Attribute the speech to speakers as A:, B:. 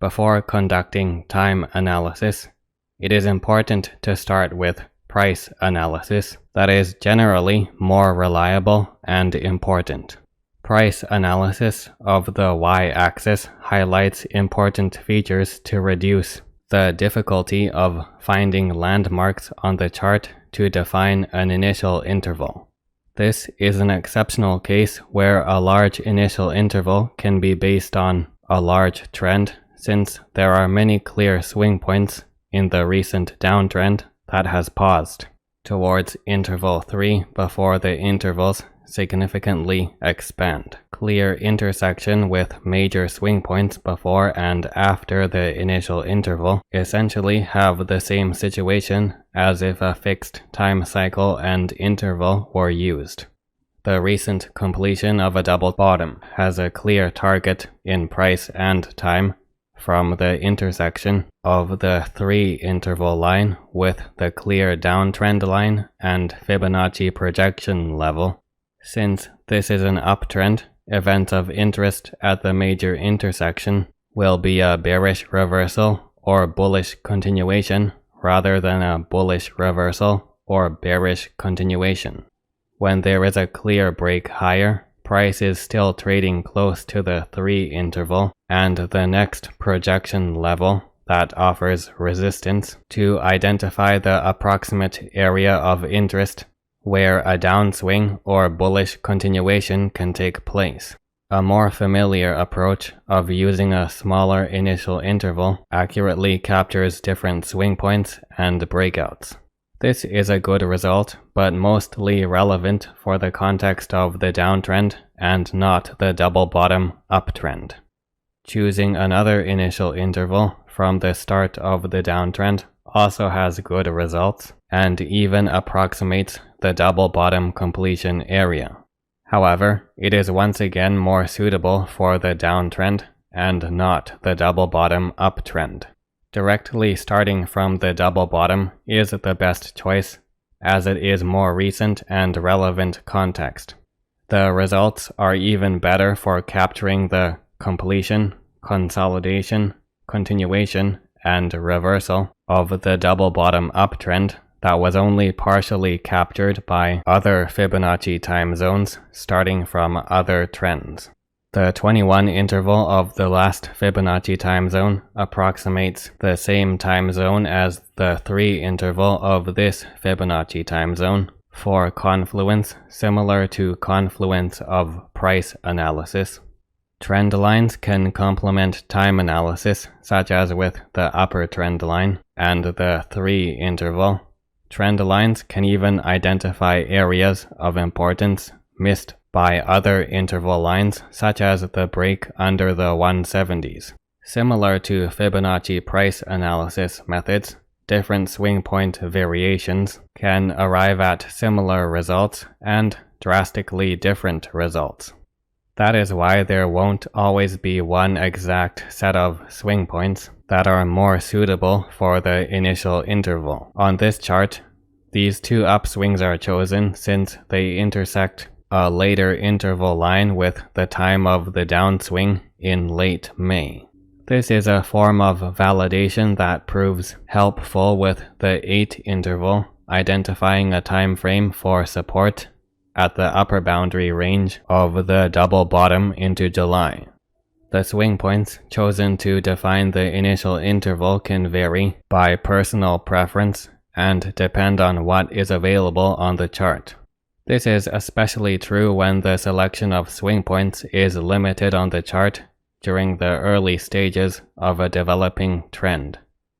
A: Before conducting time analysis, it is important to start with price analysis that is generally more reliable and important. Price analysis of the y-axis highlights important features to reduce the difficulty of finding landmarks on the chart to define an initial interval. This is an exceptional case where a large initial interval can be based on a large trend, since there are many clear swing points in the recent downtrend that has paused towards interval 3 before the intervals significantly expand. Clear intersection with major swing points before and after the initial interval essentially have the same situation as if a fixed time cycle and interval were used. The recent completion of a double bottom has a clear target in price and time from the intersection of the 3 interval line with the clear downtrend line and Fibonacci projection level. Since this is an uptrend, events of interest at the major intersection will be a bearish reversal or bullish continuation rather than a bullish reversal or bearish continuation. When there is a clear break higher, price is still trading close to the 3 interval and the next projection level that offers resistance to identify the approximate area of interest where a downswing or bullish continuation can take place. A more familiar approach of using a smaller initial interval accurately captures different swing points and breakouts. This is a good result, but mostly relevant for the context of the downtrend and not the double bottom uptrend. Choosing another initial interval from the start of the downtrend also has good results and even approximates the double bottom completion area. However, it is once again more suitable for the downtrend and not the double bottom uptrend. Directly starting from the double bottom is the best choice, as it is more recent and relevant context. The results are even better for capturing the completion, consolidation, continuation, and reversal of the double bottom uptrend that was only partially captured by other Fibonacci time zones starting from other trends. The 21 interval of the last Fibonacci time zone approximates the same time zone as the 3 interval of this Fibonacci time zone for confluence similar to confluence of price analysis. Trend lines can complement time analysis, such as with the upper trend line and the 3 interval. Trend lines can even identify areas of importance missed by other interval lines, such as the break under the 170s. Similar to Fibonacci price analysis methods, different swing point variations can arrive at similar results and drastically different results. That is why there won't always be one exact set of swing points that are more suitable for the initial interval. On this chart, these 2 upswings are chosen since they intersect a later interval line with the time of the downswing in late May. This is a form of validation that proves helpful with the 8 interval, identifying a time frame for support at the upper boundary range of the double bottom into July. The swing points chosen to define the initial interval can vary by personal preference and depend on what is available on the chart. This is especially true when the selection of swing points is limited on the chart during the early stages of a developing trend.